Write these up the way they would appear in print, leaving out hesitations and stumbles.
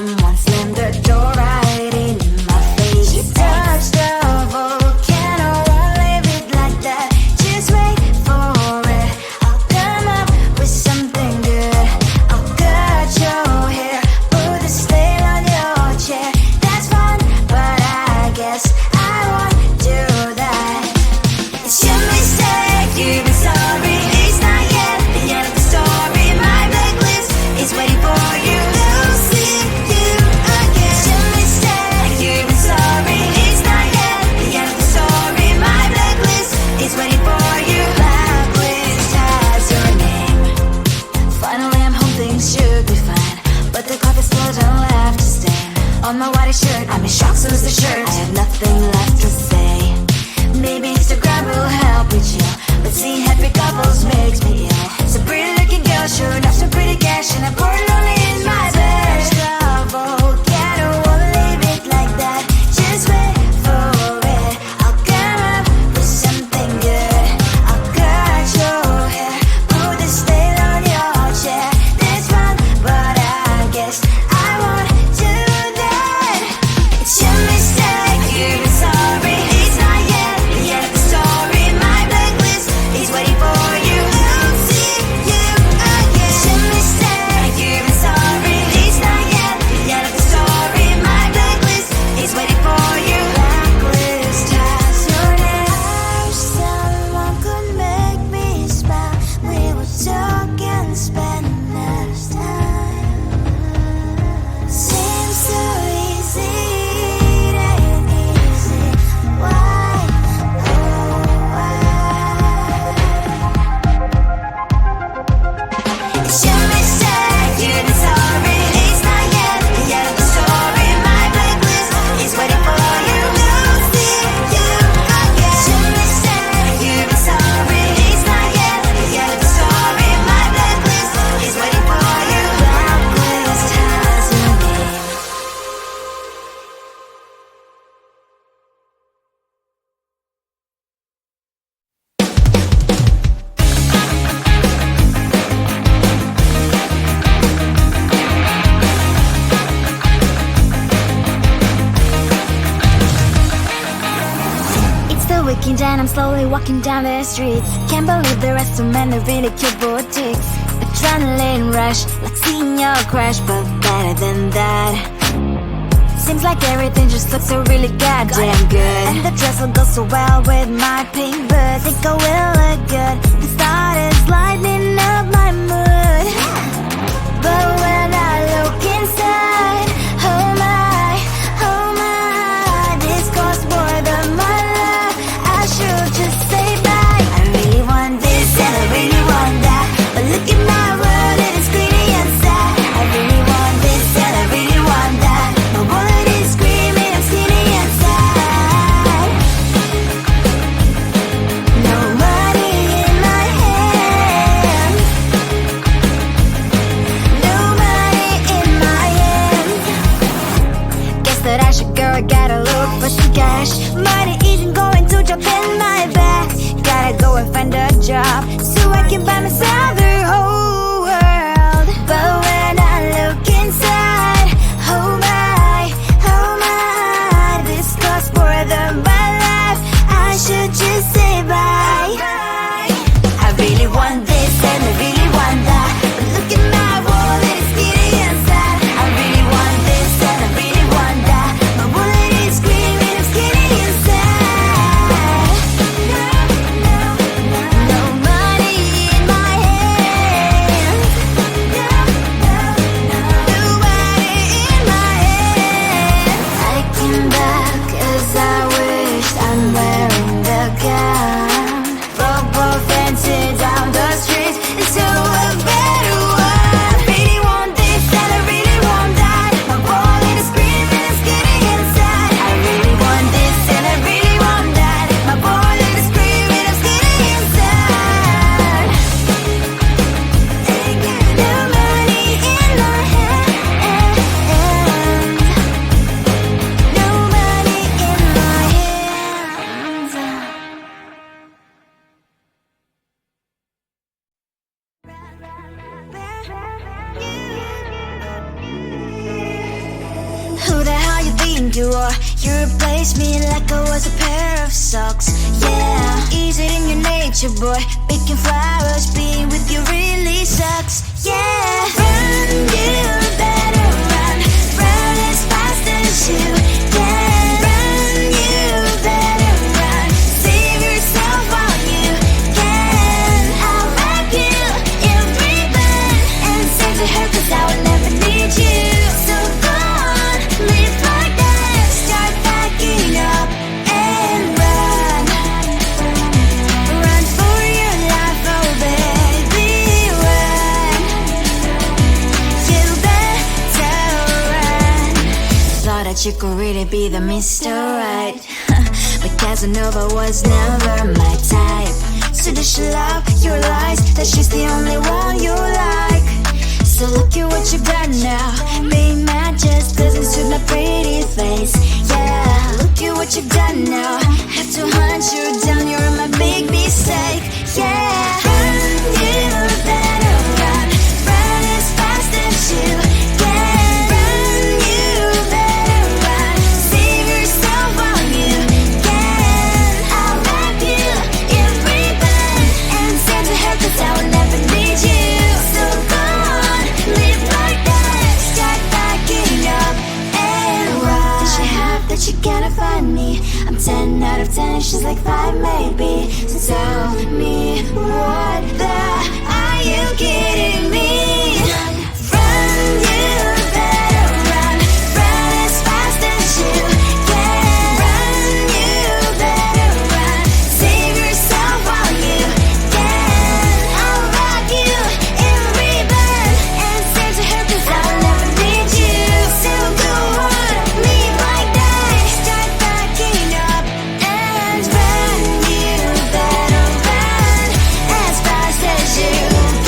someone slammed the door right in my face. She touched the volcano, won't leave it like that. Just wait for it. I'll come up with something good. I'll cut your hair, put a stain on your chair. That's fun, but I guess I won't do that. It's your mistake, you've been sorry. It's not yet the end of the story. My blacklist is waiting for you. We'll see you again. It's your mistake, you've been sorry. It's not yet the end of the story. My blacklist is waiting for you. Blacklist has your name. Finally I'm home, things should be fine, but the carpet's spilled and left a stain on my white shirt. I'm in shock, so is the shirt. I have nothing left to say. Maybe Instagram will help with you, but seeing happy couples makes me ill. Some pretty looking girl showing off some pretty cash, and I'm pouring lonely in my bed. Volcano, won't leave it like that. Just wait for it. I'll come up with something good. I'll cut your hair, put the stain on your chair. That's fun, but I guess I won't do that. It's your mistake, you've been sorry. It's not yet the end of the story. My blacklist is waiting for you. I'll see you again. It's your mistake, you've been sorry. It's not yet the end of the story. My blacklist is waiting for you. Blacklist has your name. I wish someone could make me smile. We would talk and spend less time. Seems so easy, it ain't easy. Why, oh why? It's your mistake, you've been sorry. It's not yet the end of the story. My blacklist is waiting for you. We'll see you again. It's your mistake, you've been sorry. It's not yet the end of the story. My blacklist is waiting for you. Blacklist has your name. It's the weekend and I'm slowly walking down the streets. Can't believe there are so many really cute boutiques. Adrenaline rush, like seeing your crush, but better than that. Seems like everything just looks so really goddamn good. And the dress will go so well with my pink boots. Think I will look good. The start is lighting up my mood. But when I look inside, oh my, this costs more than my love. I should just say bye. I really want this and I really want that, but look at my world, it is greedy and sad. I really want this and I really want that. My wallet is screaming, I'm skinny and sad. No money in my hand. No money in my hand. Guess that I should go, I gotta look for some cash. Money isn't going to jump in my back. Gotta go and find a job so I can buy myself the whole world. But when I look inside, oh my, this costs more than my life. I should just say bye. I really want this and I really want that, but look at my wallet, it's skinny and sad. I really want this and I really want that. My wallet is screaming, I'm skinny and sad. No money in my hand. think you are. You replaced me like I was a pair of socks. Yeah, is it in your nature, boy? Picking flowers, being with you really sucks. Yeah, run, you better run. Run as fast as you can. Run, you better run. Save yourself while you can. I'll wrap you in ribbon and send to her, 'cause I will never need you. So go on, live like that. Start packing up and run. Run for your life, oh baby, run. You better run. Thought that you could really be the Mr. Right, but Casanova was never my type. So does she love your lies, that she's the only one you like? So look at what you've done now. Being mad just doesn't suit my pretty face. Yeah, look at what you've done now. Have to hunt you down, you're my big mistake. Yeah, run, you better run. Run as fast as you can. Run, you better run. Save yourself while you can. I'll wrap you in ribbon and send to her, 'cause I will never need you. So go on, live like that. Start packing up and run. Does she have that she cannot find me? I'm 10 out of 10, she's like 5 maybe. So tell me, what the are you kidding me? Run, you better run. Run as fast as you can. Run, you better run. Save yourself while you can. I'll wrap you in ribbon and send to her, 'cause I will never need you. So go on, live like that. Start packing up and run. You better run as fast as you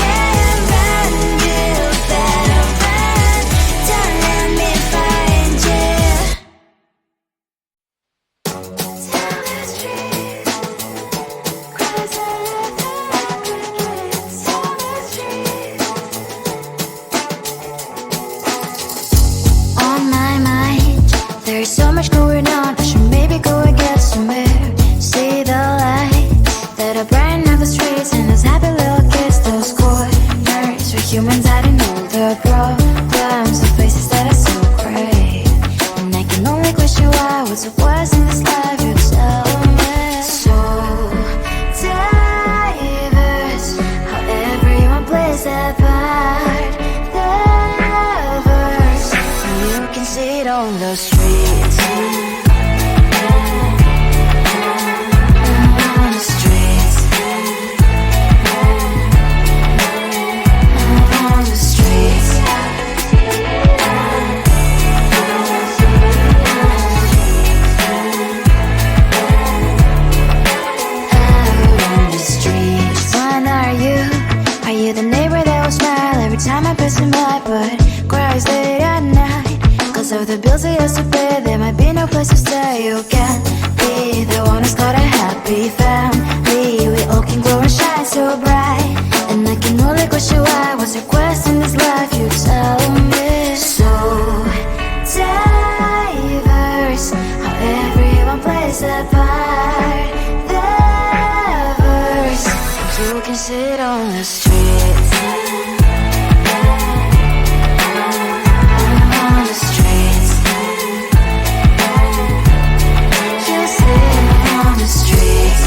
can. Run, you better run. Don't let me find you. Tell the streets, cries all over the place. Tell the streets. On my mind, there's so much going on. I should maybe go and get some air. See the lights that are brighten up the streets, and those happy little kids, those corners where humans hiding all the problems, the places that are so great. And I can only question why, what's the worst in this life, you tell me. So diverse, how everyone plays their part. Diverse, and you can see it on the streets. On the streets. On the streets. On the streets. When are you? Are you the neighbor that will smile every time I pass him by, but cries late at night? 'Cause of the bills he has to pay, there might be no place to stay. You can be the one who's got a happy family. We all can glow and shine so bright. And I can only question why, what's your quest in this life, you tell me. So diverse, how everyone plays their part. Diverse, you can sit on the streets. On the streets. You sit on the streets.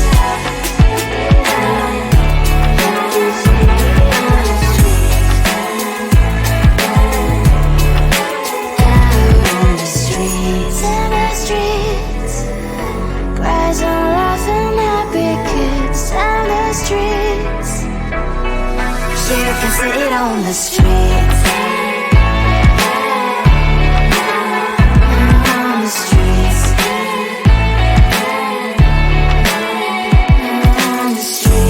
On the streets. In the streets. Cries and laughing happy kids. On the streets. You can sit on the streets. On the streets. On the streets.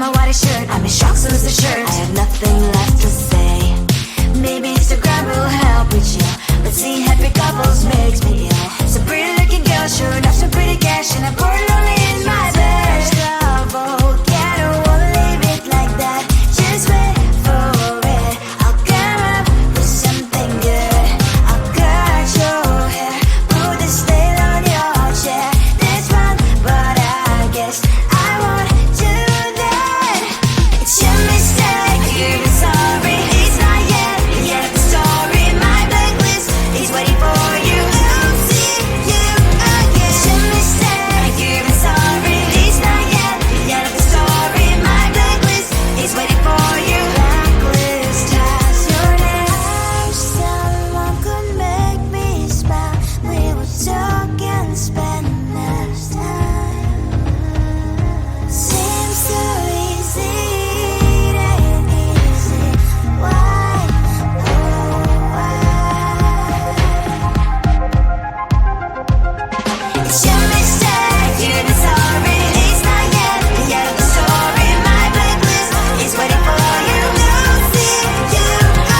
my white shirt. I'm in shock, so lose the shirt. I have nothing left to say. Maybe Instagram will help with you, but seeing happy couples makes me ill. So pretty looking girl, sure enough, so pretty cash, and I'm born lonely in my bed. Love, oh, yeah, I don't wanna leave it like that. Just wait for it. I'll come up with something good. I'll cut your hair, put the stain on your chair. This one, but I guess I won't do that. It's your mistake, you're sorry. It's not yet the end of the story. My blacklist is waiting for you. I'll see you again. It's your mistake, you're sorry. It's not yet the end of the story. My blacklist is waiting for you. Blacklist has your name. I wish someone could make me smile. We would talk and spend less time. Seems so easy, it ain't easy. Why? Oh, why? It's your mistake, you're sorry. It's not yet the end of the story. My blacklist is waiting for you. I'll see you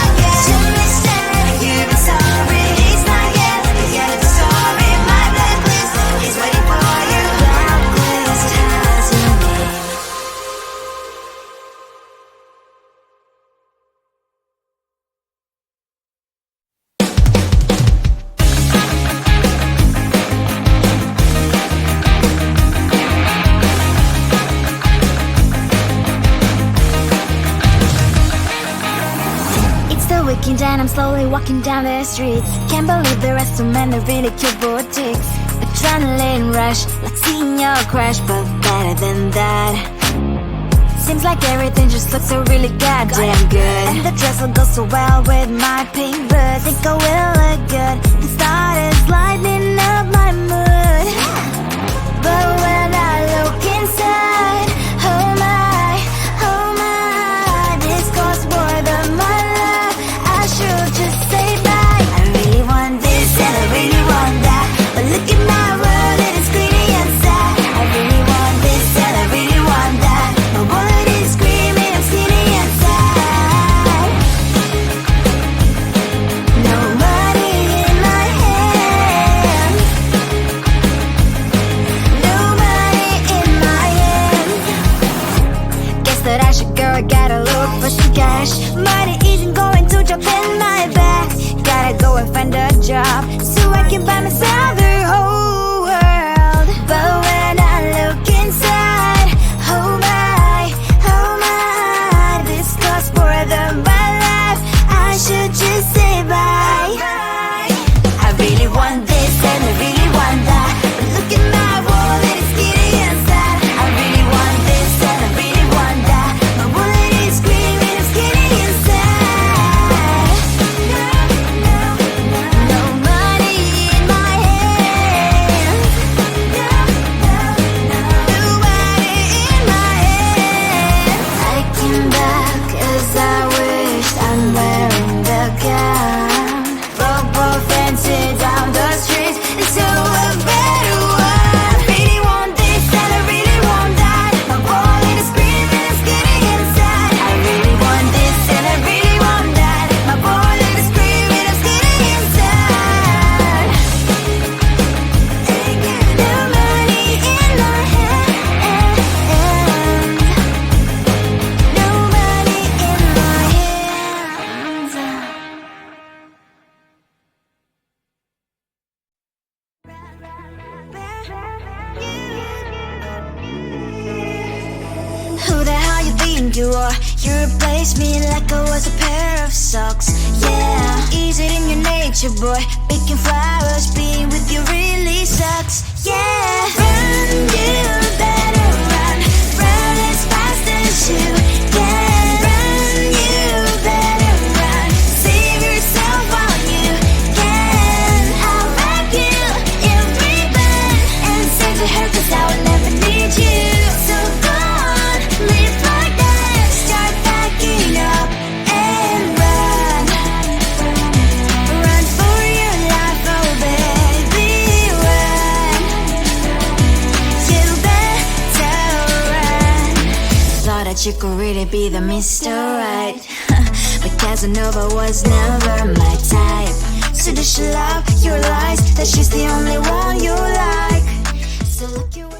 again. It's your mistake, you're sorry. It's not yet the end of the story. My blacklist is waiting for you. Blacklist has your name. It's the weekend and I'm slowly walking down the streets. Can't believe there are so many really cute boutiques. Adrenaline rush, like seeing your crush, but better than that. Seems like everything just looks so really goddamn good. And the dress will go so well with my pink boots. Think I will look good and started lightening up my mood. But when I look inside, oh my, this costs more than my life. I should just say bye. I really want this and I really want that, but look at my world, it is greedy inside. I really want this and I really want that. My wallet is screaming, I'm skinny inside. No money in my hand. No money in my hand. Guess that I should go, I gotta look for some cash. Money isn't going to drop in my bag. Gotta go and find a job so I can buy myself the whole world. But when I look inside, oh my, this costs more than my life. I should just say bye. I really want this and I really want that, but look at my wallet, it's giddy inside. I really want this and I really want that. My wallet is screaming, I'm skinny inside. No money in my hand. No money in my hand. I came back 'cause I wished I'm wearing the gown. Football fancy down the streets, it's so a better one. Really want this and I really want that. My wallet is screaming, it's getting inside. I really want this and I really want that. My wallet is screaming, it's getting inside. No money in my hand. No money in my hands. Who the hell you think you are? You replaced me like I was a pair of socks. Yeah, is it in your nature, boy? Picking flowers, being with you really sucks. Yeah, run, you better run. Run as fast as you can. Run, you better run. Save yourself while you can. I'll wrap you in ribbon and send to her 'cause I will never need you. So go on, live like that. Start packing up and run. Run for your life, oh baby, run. that you could really be the Mr. Right. But Casanova was never my type. So does she love your lies, that she's the only one you like? So look your